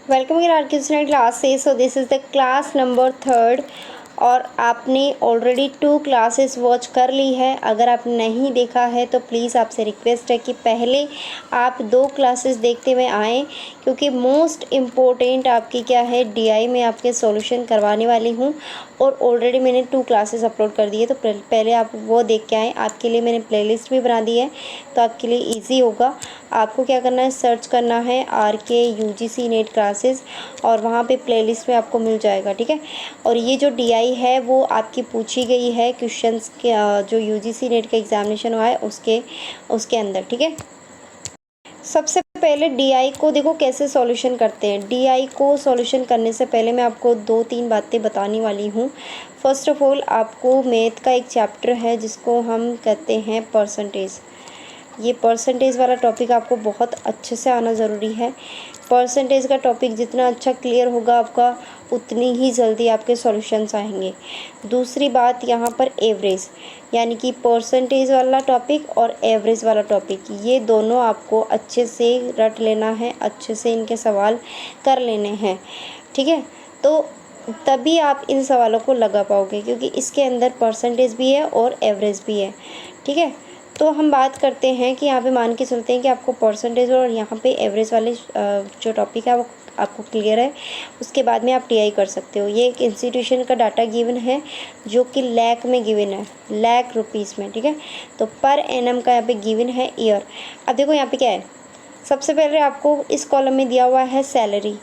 Welcome in are class से। So this is the class number 3 और आपने already 2 classes watch कर ली है। अगर आप नहीं देखा है तो प्लीज़ आपसे रिक्वेस्ट है कि पहले आप 2 क्लासेस देखते हुए आएँ, क्योंकि मोस्ट इम्पोर्टेंट आपकी क्या है, डीआई में आपके सॉल्यूशन करवाने वाली हूँ और ऑलरेडी मैंने 2 क्लासेस अपलोड कर दिए। तो पहले आप वो देख के आएँ। आपके लिए मैंने प्लेलिस्ट भी बना दी है, तो आपके लिए ईजी होगा। आपको क्या करना है, सर्च करना है RK UGC नेट क्लासेस और वहाँ पे प्लेलिस्ट में आपको मिल जाएगा, ठीक है। और ये जो DI है वो आपकी पूछी गई है क्वेश्चंस के जो UGC नेट का एग्जामिनेशन हुआ है उसके अंदर, ठीक है। सबसे पहले DI को देखो कैसे सॉल्यूशन करते हैं। DI को सॉल्यूशन करने से पहले मैं आपको 2-3 बातें बताने वाली हूँ। फर्स्ट ऑफ ऑल, आपको मैथ का एक चैप्टर है जिसको हम कहते हैं परसेंटेज। ये परसेंटेज वाला टॉपिक आपको बहुत अच्छे से आना ज़रूरी है। परसेंटेज का टॉपिक जितना अच्छा क्लियर होगा आपका, उतनी ही जल्दी आपके सॉल्यूशंस आएंगे। दूसरी बात यहाँ पर एवरेज, यानी कि परसेंटेज वाला टॉपिक और एवरेज वाला टॉपिक, ये दोनों आपको अच्छे से रट लेना है, अच्छे से इनके सवाल कर लेने हैं, ठीक है। तो तभी आप इन सवालों को लगा पाओगे, क्योंकि इसके अंदर परसेंटेज भी है और एवरेज भी है, ठीक है। तो हम बात करते हैं कि यहाँ पे मान के चलते हैं कि आपको परसेंटेज और यहाँ पे एवरेज वाले जो टॉपिक है वो आपको क्लियर है। उसके बाद में आप TI कर सकते हो। ये एक इंस्टीट्यूशन का डाटा गिवन है जो कि लाख में गिवन है, लाख रुपीज़ में, ठीक है। तो पर एनम का यहाँ पे गिवन है ईयर। अब देखो यहाँ पे क्या है, सबसे पहले आपको इस कॉलम में दिया हुआ है सैलरी,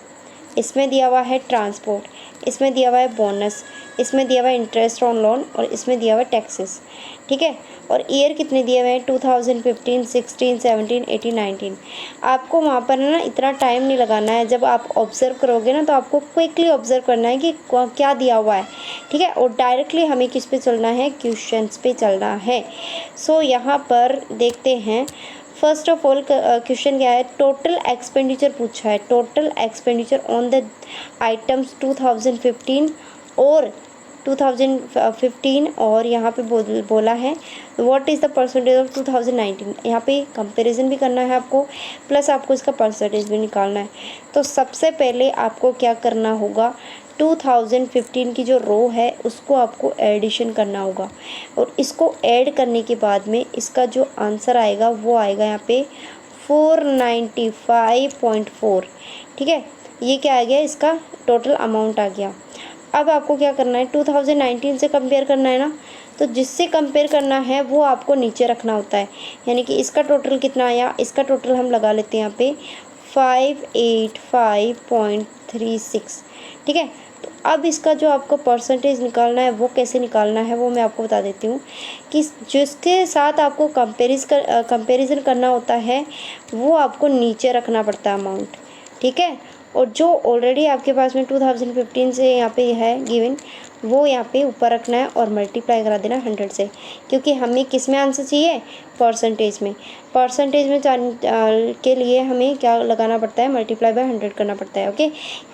इसमें दिया हुआ है ट्रांसपोर्ट, इसमें दिया हुआ है बोनस, इसमें दिया हुआ है इंटरेस्ट ऑन लोन और इसमें दिया हुआ है टैक्सेस, ठीक है। और ईयर कितने दिए हुए हैं, 2015, 16, 17, 18, 19। आपको वहाँ पर ना इतना टाइम नहीं लगाना है। जब आप ऑब्ज़र्व करोगे ना तो आपको क्विकली ऑब्ज़र्व करना है कि क्या दिया हुआ है, ठीक है। और डायरेक्टली हमें किस पे चलना है, क्वेश्चंस पे चलना है। सो यहाँ पर देखते हैं। फर्स्ट ऑफ ऑल क्वेश्चन क्या है, टोटल एक्सपेंडिचर पूछा है। Total expenditure on the items 2015 और 2015 और यहाँ पे बोला है what is the percentage of 2019। यहाँ पे कंपैरिजन भी करना है आपको, प्लस आपको इसका परसेंटेज भी निकालना है। तो सबसे पहले आपको क्या करना होगा, 2015 की जो रो है उसको आपको एडिशन करना होगा और इसको ऐड करने के बाद में इसका जो आंसर आएगा वो आएगा यहाँ पे 495.4, ठीक है। ये क्या आ गया, इसका टोटल अमाउंट आ गया। अब आपको क्या करना है, 2019 से कंपेयर करना है ना, तो जिससे कंपेयर करना है वो आपको नीचे रखना होता है। यानी कि इसका टोटल कितना आया, इसका टोटल हम लगा लेते हैं यहाँ पे 585.36, ठीक है। तो अब इसका जो आपको परसेंटेज निकालना है वो कैसे निकालना है वो मैं आपको बता देती हूँ कि जिसके साथ आपको कंपैरिजन करना होता है वो आपको नीचे रखना पड़ता है अमाउंट, ठीक है। और जो ऑलरेडी आपके पास में 2015 से यहाँ पे है गिवन, वो यहाँ पे ऊपर रखना है और मल्टीप्लाई करा देना 100 से, क्योंकि हमें किस में आंसर चाहिए, परसेंटेज में। परसेंटेज में के लिए हमें क्या लगाना पड़ता है, मल्टीप्लाई बाय 100 करना पड़ता है। ओके,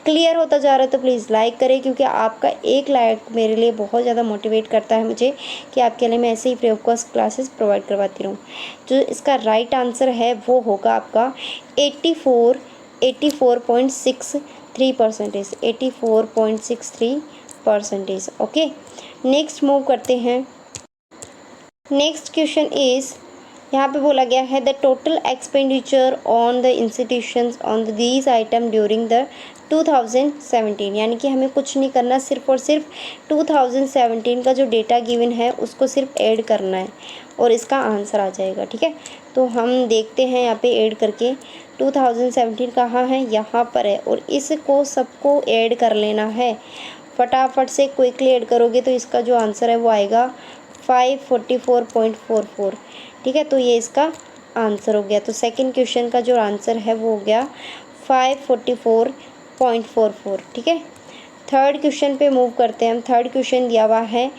क्लियर होता जा रहा है तो प्लीज़ लाइक करें, क्योंकि आपका एक लाइक मेरे लिए बहुत ज़्यादा मोटिवेट करता है मुझे कि आपके लिए मैं ऐसे ही free of cost classes provide करवाती रहूँ। जो इसका राइट आंसर है वो होगा आपका 84.63%, 84.63%। ओके, नेक्स्ट मूव करते हैं। नेक्स्ट क्वेश्चन इज़, यहाँ पे बोला गया है the total expenditure on the institutions on these item during the 2017। यानी कि हमें कुछ नहीं करना, सिर्फ और सिर्फ 2017 का जो डेटा गिवन है उसको सिर्फ ऐड करना है और इसका आंसर आ जाएगा, ठीक है। तो हम देखते हैं यहाँ पे ऐड करके 2017 कहाँ है, यहाँ पर है और इसको सबको ऐड कर लेना है। फटाफट से क्विकली ऐड करोगे तो इसका जो आंसर है वो आएगा 544.44, ठीक है। तो ये इसका आंसर हो गया। तो सेकंड क्वेश्चन का जो आंसर है वो हो गया 544.44, ठीक है। थर्ड क्वेश्चन पे मूव करते हैं हम। थर्ड क्वेश्चन दिया हुआ है,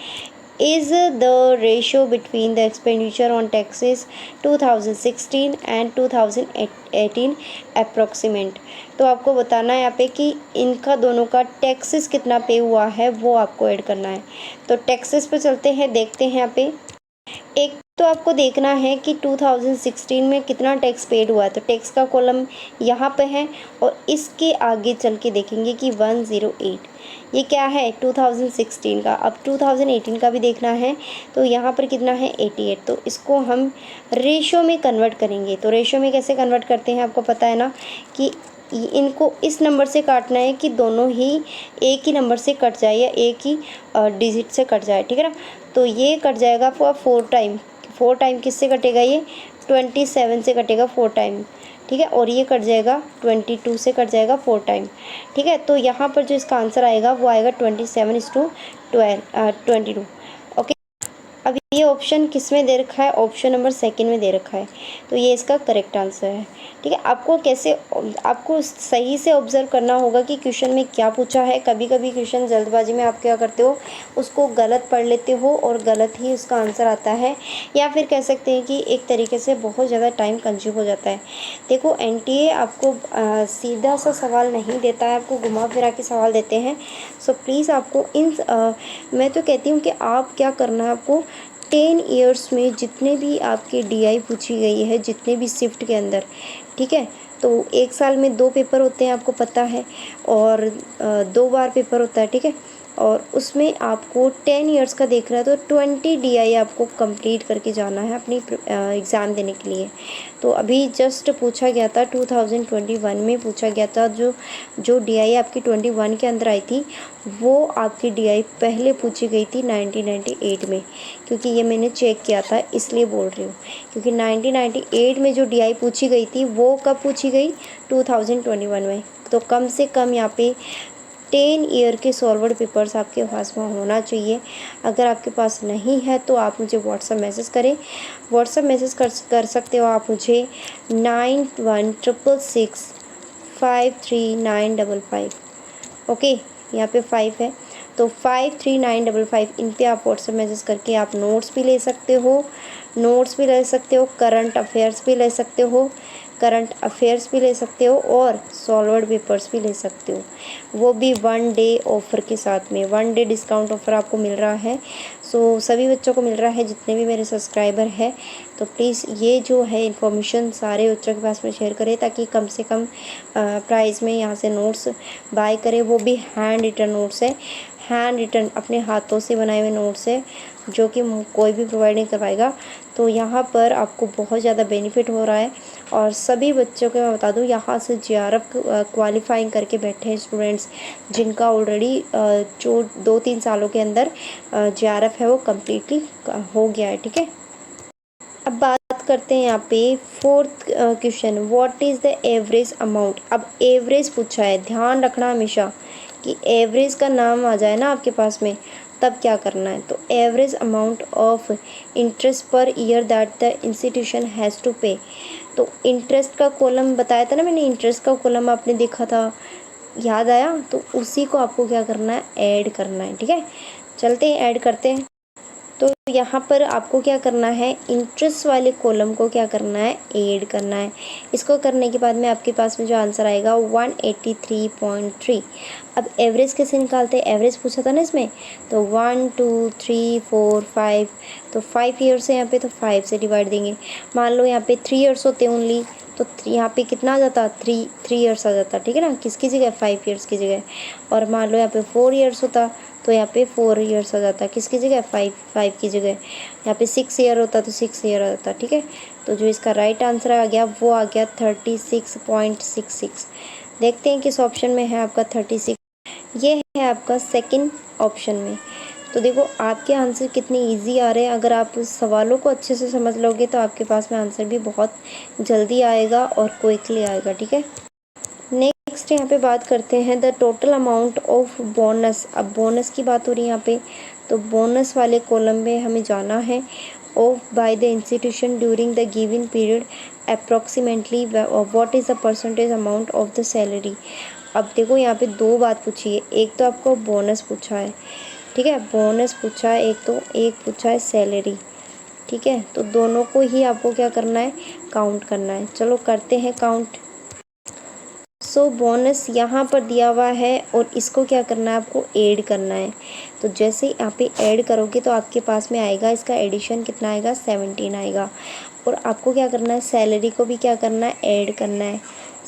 is the ratio between the expenditure on taxes 2016 and 2018 approximate. तो आपको बताना है यहाँ पे कि इनका दोनों का टैक्सेस कितना पे हुआ है वो आपको ऐड करना है। तो टैक्सेस पे चलते हैं, देखते हैं यहाँ पे। एक तो आपको देखना है कि 2016 में कितना टैक्स पेड हुआ है। तो टैक्स का कॉलम यहाँ पे है और इसके आगे चल के देखेंगे कि 108 ये क्या है 2016 का। अब 2018 का भी देखना है तो यहाँ पर कितना है 88। तो इसको हम रेशो में कन्वर्ट करेंगे। तो रेशो में कैसे कन्वर्ट करते हैं आपको पता है ना कि इनको इस नंबर से काटना है कि दोनों ही एक ही नंबर से कट जाए या एक ही डिजिट से कट जाए, ठीक है ना। तो ये कट जाएगा आपका 4 टाइम किससे कटेगा, ये 27 से कटेगा 4 टाइम, ठीक है। और ये कट जाएगा 22 से कट जाएगा 4 टाइम, ठीक है। तो यहाँ पर जो इसका आंसर आएगा वो आएगा 27:22। ओके, अब ये ऑप्शन किस में दे रखा है, ऑप्शन नंबर सेकंड में दे रखा है। तो ये इसका करेक्ट आंसर है, ठीक है। आपको सही से ऑब्जर्व करना होगा कि क्वेश्चन में क्या पूछा है। कभी कभी क्वेश्चन जल्दबाजी में आप क्या करते हो, उसको गलत पढ़ लेते हो और गलत ही उसका आंसर आता है, या फिर कह सकते हैं कि एक तरीके से बहुत ज़्यादा टाइम कंज्यूम हो जाता है। देखो एनटीए आपको सीधा सा सवाल नहीं देता है, आपको घुमा फिरा के सवाल देते हैं। सो प्लीज़ आपको मैं तो कहती हूँ कि आप क्या करना है, आपको 10 इयर्स में जितने भी आपके डीआई पूछी गई है, जितने भी शिफ्ट के अंदर, ठीक है। तो एक साल में 2 पेपर होते हैं आपको पता है, और 2 बार पेपर होता है, ठीक है। और उसमें आपको 10 इयर्स का देखना है तो 20 डीआई आपको कंप्लीट करके जाना है अपनी एग्ज़ाम देने के लिए। तो अभी जस्ट पूछा गया था 2021 में पूछा गया था, जो डीआई आपकी 21 के अंदर आई थी वो आपकी डीआई पहले पूछी गई थी 1998 में, क्योंकि ये मैंने चेक किया था इसलिए बोल रही हूँ। क्योंकि 1998 में जो डीआई पूछी गई थी वो कब पूछी गई, 2021 में। तो कम से कम यहाँ पे 10 ईयर के सॉल्वर्ड पेपर्स आपके पास में होना चाहिए। अगर आपके पास नहीं है तो आप मुझे व्हाट्सअप मैसेज करें। व्हाट्सअप मैसेज कर सकते हो आप मुझे 9166539555। ओके, यहाँ पे 5 है तो 53955 इन पे आप व्हाट्सअप मैसेज करके आप नोट्स भी ले सकते हो, करंट अफेयर्स भी ले सकते हो, और सॉल्वर्ड पेपर्स भी ले सकते हो, वो भी 1 डे ऑफ़र के साथ में। 1 डे डिस्काउंट ऑफ़र आपको मिल रहा है। सो सभी बच्चों को मिल रहा है जितने भी मेरे सब्सक्राइबर हैं। तो प्लीज़ ये जो है इन्फॉर्मेशन सारे बच्चों के पास में शेयर करें, ताकि कम से कम प्राइस में यहाँ से नोट्स बाय करें। वो भी हैंड रिटन नोट्स है, हैंड रिटन अपने हाथों से बनाए हुए नोट्स है, जो कि कोई भी प्रोवाइड नहीं करवाएगा। तो यहाँ पर आपको बहुत ज़्यादा बेनिफिट हो रहा है। और सभी बच्चों को मैं बता दूँ, यहाँ से जेआरएफ क्वालिफाइंग करके बैठे हैं स्टूडेंट्स, जिनका ऑलरेडी जो 2-3 सालों के अंदर जेआरएफ है वो कम्प्लीटली हो गया है, ठीक है। अब बात करते हैं यहाँ पे 4th question, what is the average amount. अब एवरेज पूछा है, ध्यान रखना हमेशा कि एवरेज का नाम आ जाए ना आपके पास में तब क्या करना है। तो average amount of interest per year that the institution has to pay. तो इंटरेस्ट का कॉलम बताया था ना मैंने, इंटरेस्ट का कॉलम आपने देखा था, याद आया। तो उसी को आपको क्या करना है, ऐड करना है, ठीक है। चलते हैं ऐड करते हैं। तो यहाँ पर आपको क्या करना है, इंटरेस्ट वाले कॉलम को क्या करना है, ऐड करना है। इसको करने के बाद में आपके पास में जो आंसर आएगा 183.3। अब एवरेज कैसे निकालते हैं, एवरेज पूछा था ना इसमें। तो 1 2 3 4 5, तो 5 ईयर्स है यहाँ पे, तो 5 से डिवाइड देंगे। मान लो यहाँ पे 3 ईयर्स होते हैं ओनली, तो यहाँ पे कितना आ जाता, 3 ईयर्स आ जाता, ठीक है ना, किसकी जगह, 5 ईयर्स की जगह। और मान लो यहाँ पे 4 ईयर्स होता तो यहाँ पे 4 ईयर्स आ जाता, किसकी जगह, 5 की जगह। यहाँ पे 6 ईयर होता तो 6 ईयर आ जाता, ठीक है। तो जो इसका राइट आंसर आ गया वो आ गया 36.66। देखते हैं किस ऑप्शन में है आपका 36। ये है आपका सेकंड ऑप्शन में। तो देखो आपके आंसर कितने इजी आ रहे हैं। अगर आप उस सवालों को अच्छे से समझ लोगे तो आपके पास में आंसर भी बहुत जल्दी आएगा और क्विकली आएगा, ठीक है। नेक्स्ट यहाँ पे बात करते हैं the total amount of bonus. अब बोनस की बात हो रही है यहाँ पे, तो बोनस वाले कॉलम में हमें जाना है। Of by the institution during the given period approximately what is the percentage amount of the salary. अब देखो यहाँ पे 2 बात पूछी है, एक तो आपको बोनस पूछा है, ठीक है, बोनस पूछा है एक पूछा है सैलरी, ठीक है। तो दोनों को ही आपको क्या करना है, काउंट करना है। चलो करते हैं काउंट। सो बोनस यहाँ पर दिया हुआ है और इसको क्या करना है, आपको ऐड करना है। तो जैसे यहाँ पे ऐड करोगे तो आपके पास में आएगा, इसका एडिशन कितना आएगा, 17 आएगा। और आपको क्या करना है, सैलरी को भी क्या करना है, ऐड करना है।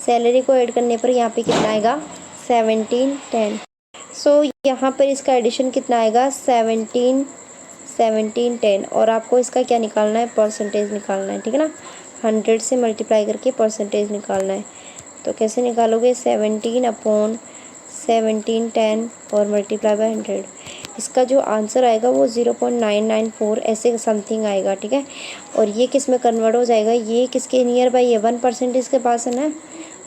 सैलरी को ऐड करने पर यहाँ पे कितना आएगा, 17 10। सो यहाँ पर इसका एडिशन कितना आएगा, 17 17 10। और आपको इसका क्या निकालना है, परसेंटेज निकालना है, ठीक है ना। 100 से मल्टीप्लाई करके परसेंटेज निकालना है। तो कैसे निकालोगे, 17/17 10 और मल्टीप्लाई बाय 100। इसका जो आंसर आएगा वो 0.994 ऐसे समथिंग आएगा, ठीक है। और ये किस में कन्वर्ट हो जाएगा, ये किसके नियर बाई है, 1% के पास है ना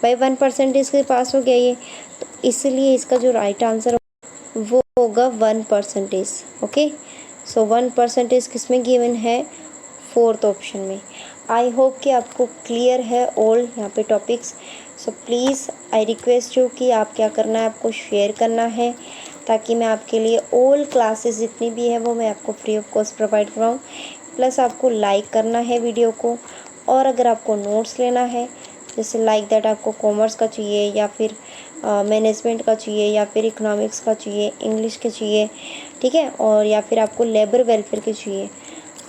भाई, 1% के पास हो गया ये। तो इसलिए इसका जो राइट आंसर वो होगा 1%। ओके, सो 1% किस में गिवन है, 4th ऑप्शन में। आई होप कि आपको क्लियर है ऑल यहाँ पे topics. So please I request you कि आप क्या करना है, आपको शेयर करना है ताकि मैं आपके लिए ऑल क्लासेस जितनी भी है वो मैं आपको फ्री ऑफ कॉस्ट प्रोवाइड कराऊँ। प्लस आपको लाइक करना है वीडियो को। और अगर आपको नोट्स लेना है, जैसे लाइक दैट आपको कॉमर्स का चाहिए या फिर मैनेजमेंट का चाहिए या फिर इकोनॉमिक्स का चाहिए, इंग्लिश के चाहिए, ठीक है, और या फिर आपको लेबर वेलफेयर के चाहिए,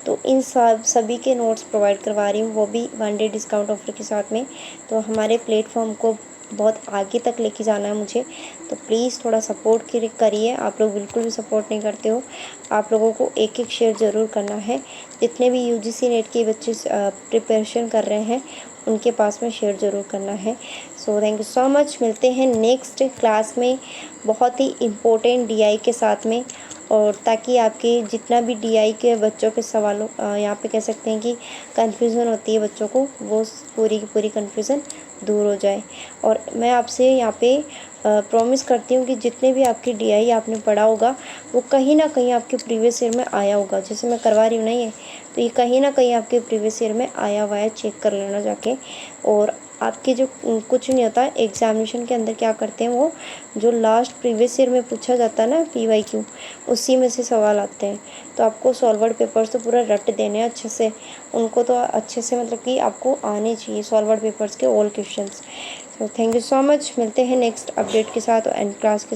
तो इन सभी के नोट्स प्रोवाइड करवा रही हूँ, वो भी 1 डे डिस्काउंट ऑफर के साथ में। तो हमारे प्लेटफॉर्म को बहुत आगे तक लेके जाना है मुझे, तो प्लीज़ थोड़ा सपोर्ट करिए। आप लोग बिल्कुल भी सपोर्ट नहीं करते हो। आप लोगों को एक एक शेयर ज़रूर करना है। जितने भी यूजीसी नेट के बच्चे प्रिपरेशन कर रहे हैं उनके पास में शेयर ज़रूर करना है। So thank you so much. मिलते हैं नेक्स्ट क्लास में बहुत ही इम्पोर्टेंट डीआई के साथ में, और ताकि आपके जितना भी डीआई के बच्चों के सवालों यहाँ पे कह सकते हैं कि कन्फ्यूज़न होती है बच्चों को, वो पूरी की पूरी कन्फ्यूज़न दूर हो जाए। और मैं आपसे यहाँ पे प्रॉमिस करती हूँ कि जितने भी आपकी डीआई आपने पढ़ा होगा वो कहीं ना कहीं आपके प्रीवियस ईयर में आया होगा। जैसे मैं करवा रही हूँ ना ये, तो ये कहीं ना कहीं आपके प्रीवियस ईयर में आया हुआ है, चेक कर लेना जाके। और आपके जो कुछ नहीं होता एग्जामिनेशन के अंदर, क्या करते हैं वो जो लास्ट प्रीवियस ईयर में पूछा जाता है ना PYQ, उसी में से सवाल आते हैं। तो आपको सॉल्वर्ड पेपर्स तो पूरा रट देने हैं अच्छे से, उनको तो अच्छे से मतलब कि आपको आने चाहिए सॉल्वर्ड पेपर्स के ऑल क्वेश्चंस। तो थैंक यू सो मच। मिलते हैं नेक्स्ट अपडेट के साथ एंड क्लास के साथ।